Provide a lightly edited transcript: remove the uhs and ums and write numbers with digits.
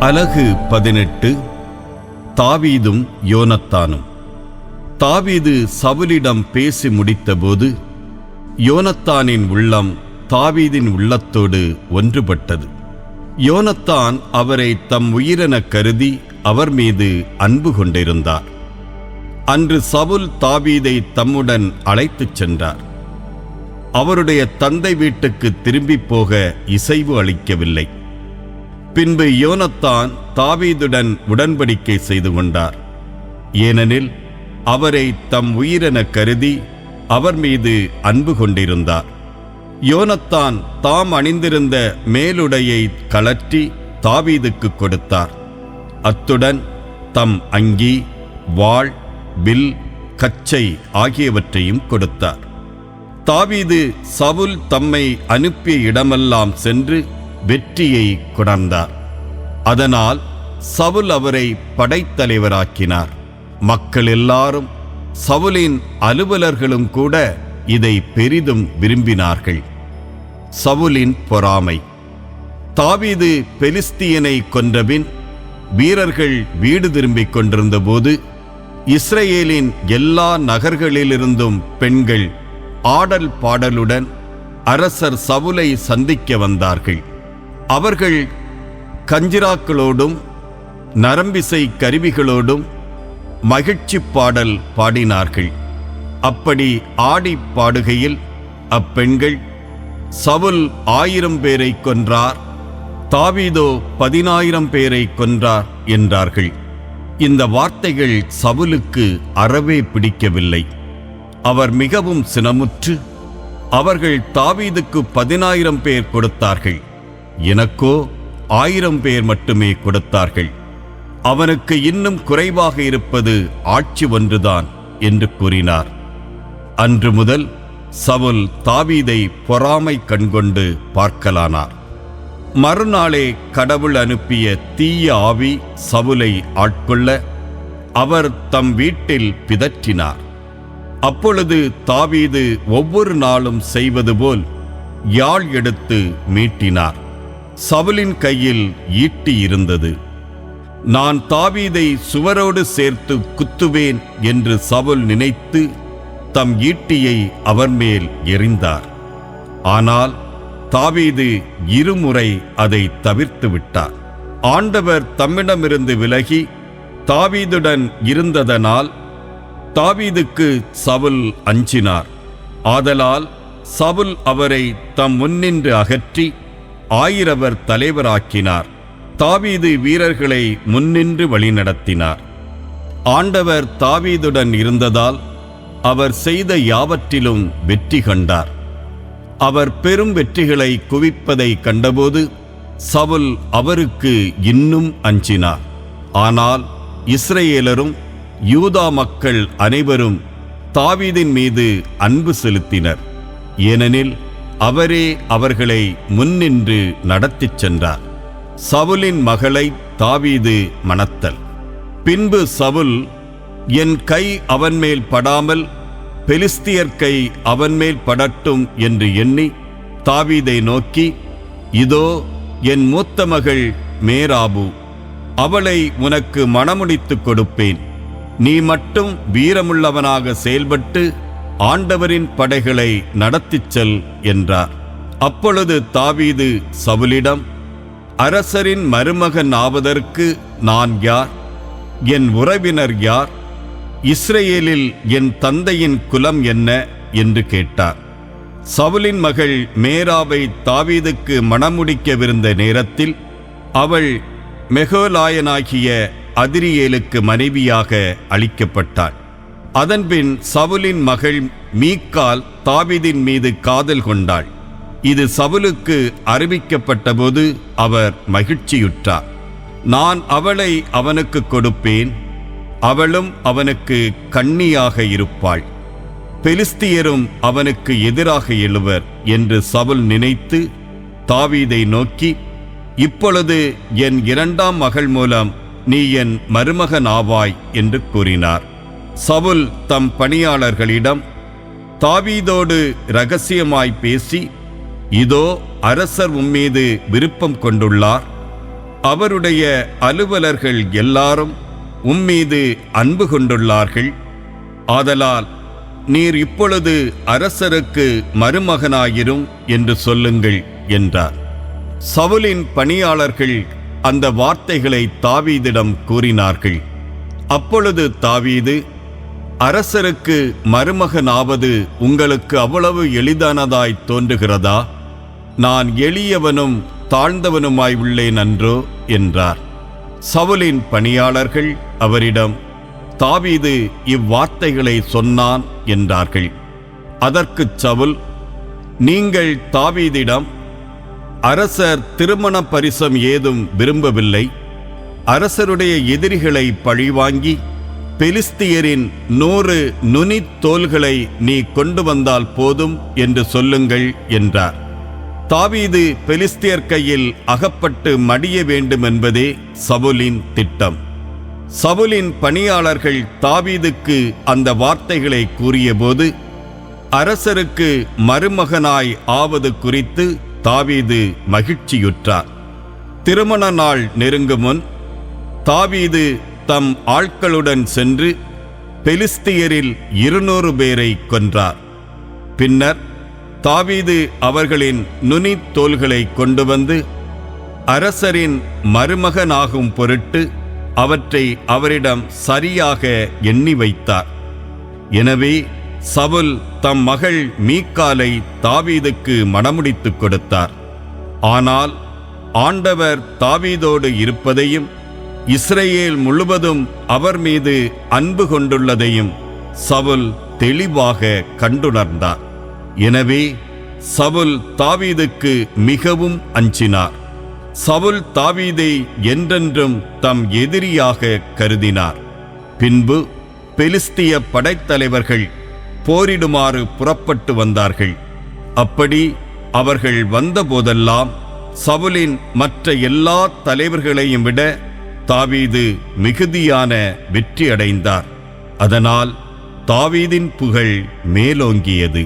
அலகு 18. தாவீதும் யோனத்தானும். தாவீது சவுலிடம் பேசி முடித்தபோது யோனத்தானின் உள்ளம் தாவீதின் உள்ளத்தோடு ஒன்றுபட்டது. யோனத்தான் அவரை தம் உயிரென கருதி அவர் மீது அன்பு கொண்டிருந்தார். அன்று சவுல் தாவீதை தம்முடன் அழைத்துச் சென்றார். அவருடைய தந்தை வீட்டுக்கு திரும்பிப் போக இசைவு அளிக்கவில்லை. பின்பு யோனத்தான் தாவீதுடன் உடன்படிக்கை செய்து கொண்டார். ஏனெனில் அவரை தம் உயிரென கருதி அவர் மீது அன்பு கொண்டிருந்தார். யோனத்தான் தாம் அணிந்திருந்த மேலுடையை கழற்றி தாவீதுக்கு கொடுத்தார். அத்துடன் தம் அங்கி, வாள், வில், கச்சை ஆகியவற்றையும் கொடுத்தார். தாவீது சவுல் தம்மை அனுப்பிய இடமெல்லாம் சென்று வெற்றியை கொணர்ந்தார். அதனால் சவுல் அவரை படைத்தலைவராக்கினார். மக்கள் எல்லாரும், சவுலின் அலுவலர்களும் கூட இதை பெரிதும் விரும்பினார்கள். சவுலின் பொறாமை. தாவீது பெலிஸ்தியனை கொன்றபின் வீரர்கள் வீடு திரும்பிக் கொண்டிருந்த போது இஸ்ரேலின் எல்லா நகர்களிலிருந்தும் பெண்கள் ஆடல் பாடலுடன் அரசர் சவுலை சந்திக்க வந்தார்கள். அவர்கள் கஞ்சிராக்களோடும் நரம்பிசை கருவிகளோடும் மகிழ்ச்சி பாடல் பாடினார்கள். அப்படி ஆடி பாடுகையில் அப்பெண்கள், சவுல் 1000 பேரை கொன்றார், தாவீதோ 10,000 பேரை கொன்றார் என்றார்கள். இந்த வார்த்தைகள் சவுலுக்கு அறவே பிடிக்கவில்லை. அவர் மிகவும் சினமுற்று, அவர்கள் தாவீதுக்கு 10,000 பேர் கொடுத்தார்கள், எனக்கோ 1000 பேர் மட்டுமே கொடுத்தார்கள். அவனுக்கு இன்னும் குறைவாக இருப்பது ஆட்சி ஒன்றுதான் என்று கூறினார். அன்று முதல் சவுல் தாவீதை பொறாமை கண்கொண்டு பார்க்கலானார். மறுநாளே கடவுள் அனுப்பிய தீய ஆவி சவுலை ஆட்கொள்ள அவர் தம் வீட்டில் பிதற்றினார். அப்பொழுது தாவீது ஒவ்வொரு நாளும் செய்வது போல் யாழ் எடுத்து மீட்டினார். சவுலின் கையில் ஈட்டி இருந்தது. நான் தாவீதை சுவரோடு சேர்த்து குத்துவேன் என்று சவுல் நினைத்து தம் ஈட்டியை அவர் மேல் எறிந்தார். ஆனால் தாவீது இருமுறை அதை தவிர்த்து விட்டார். ஆண்டவர் தம்மிடமிருந்து விலகி தாவீதுடன் இருந்ததனால் தாவீதுக்கு சவுல் அஞ்சினார். ஆதலால் சவுல் அவரை தம் முன்னின்று அகற்றி 1000 தலைவராக்கினார். தாவீது வீரர்களை முன்னின்று வழிநடத்தினார். ஆண்டவர் தாவீதுடன் இருந்ததால் அவர் செய்த யாவற்றிலும் வெற்றி கண்டார். அவர் பெரும் வெற்றிகளை குவிப்பதை கண்டபோது சவுல் அவருக்கு இன்னும் அஞ்சினார். ஆனால் இஸ்ரேலரும் யூதா மக்கள் அனைவரும் தாவீதின் மீது அன்பு செலுத்தினர். ஏனெனில் அவரே அவர்களை முன்னின்று நடத்திச் சென்றார். சவுலின் மகளை தாவீது மணத்தல். பின்பு சவுல், என் கை அவன் மேல் படாமல் பெலிஸ்தியர் கை அவன் மேல் படட்டும் என்று எண்ணி தாவீதை நோக்கி, இதோ என் மூத்த மகள் மேராபு, அவளை உனக்கு மணமுடித்துக் கொடுப்பேன். நீ மட்டும் வீரமுள்ளவனாக செயல்பட்டு ஆண்டவரின் படைகளை நடத்திச் செல் என்றார். அப்பொழுது தாவீது சவுலிடம், அரசரின் மருமகன் ஆவதற்கு நான் யார்? என் உறவினர் யார்? இஸ்ரேலில் என் தந்தையின் குலம் என்ன என்று கேட்டார். சவுலின் மகள் மேராவை தாவீதுக்கு மணமுடிக்கவிருந்த நேரத்தில் அவள் மெகோலாயனாகிய அதிரியேலுக்கு மனைவியாக அளிக்கப்பட்டாள். அதன்பின் சவுலின் மகள் மீக்கால் தாவீதின் மீது காதல் கொண்டாள். இது சவுலுக்கு அறிவிக்கப்பட்டபோது அவர் மகிழ்ச்சியுற்றார். நான் அவளை அவனுக்கு கொடுப்பேன், அவளும் அவனுக்கு கன்னியாக இருப்பாள், பெலிஸ்தியரும் அவனுக்கு எதிராக எழுவர் என்று சவுல் நினைத்து தாவீதை நோக்கி, இப்பொழுது என் 2ஆம் மகள் மூலம் நீ என் மருமகன் ஆவாய் என்று கூறினார். சவுல் தம் பணியாளர்களிடம் தாவீதோடு இரகசியமாய் பேசி, இதோ அரசர் உம்மீது விருப்பம் கொண்டுள்ளார், அவருடைய அலுவலர்கள் எல்லாரும் உம்மீது அன்பு கொண்டுள்ளார்கள். ஆதலால் நீர் இப்பொழுது அரசருக்கு மருமகனாயிரும் என்று சொல்லுங்கள் என்றார். சவுலின் பணியாளர்கள் அந்த வார்த்தைகளை தாவீதிடம் கூறினார்கள். அப்பொழுது தாவீது, அரசருக்கு மருமகனாவது உங்களுக்கு அவ்வளவு எளிதானதாய் தோன்றுகிறதா? நான் எளியவனும் தாழ்ந்தவனுமாய் உள்ளேன் அன்றோ என்றார். சவுலின் பணியாளர்கள் அவரிடம், தாவீது இவ்வார்த்தைகளை சொன்னான் என்றார்கள். அதற்குச் சவுல், நீங்கள் தாவீதிடம், அரசர் திருமண பரிசம் ஏதும் விரும்பவில்லை, அரசருடைய எதிரிகளை பழிவாங்கி பெலிஸ்தியரின் 100 நுனித் தோல்களை நீ கொண்டு வந்தால் போதும் என்று சொல்லுங்கள் என்றார். தாவீது பெலிஸ்தியர் கையில் அகப்பட்டு மடிய வேண்டும் என்பதே சவுலின் திட்டம். சவுலின் பணியாளர்கள் தாவீதுக்கு அந்த வார்த்தைகளை கூறியபோது, அரசருக்கு மருமகனாய் ஆவது குறித்து தாவீது மகிழ்ச்சியுற்றார். திருமண நாள் நெருங்கும் முன் தாவீது தம் ஆட்களுடன் சென்று பெலிஸ்தியரில் 200 பேரை கொன்றார். பின்னர் தாவீது அவர்களின் நுனித் தோல்களை கொண்டு வந்து அரசரின் மருமகனாகும் பொருட்டு அவற்றை அவரிடம் சரியாக எண்ணி வைத்தார். எனவே சவுல் தம் மகள் மீக்காலை தாவீதுக்கு மணமுடித்துக் கொடுத்தார். ஆனால் ஆண்டவர் தாவீதோடு இருப்பதையும் இஸ்ரவேல் முழுவதும் அவர் மீது அன்பு கொண்டுள்ளதையும் சவுல் தெளிவாக கண்டுணர்ந்தார். எனவே சவுல் தாவீதுக்கு மிகவும் அஞ்சினார். சவுல் தாவீதை என்றென்றும் தம் எதிரியாக கருதினார். பின்பு பெலிஸ்திய படைத்தலைவர்கள் போரிடுமாறு புறப்பட்டு வந்தார்கள். அப்படி அவர்கள் வந்தபோதெல்லாம் சவுலின் மற்ற எல்லா தலைவர்களையும் விட தாவீது மிகுதியான வெற்றி அடைந்தார். அதனால் தாவீதின் புகழ் மேலோங்கியது.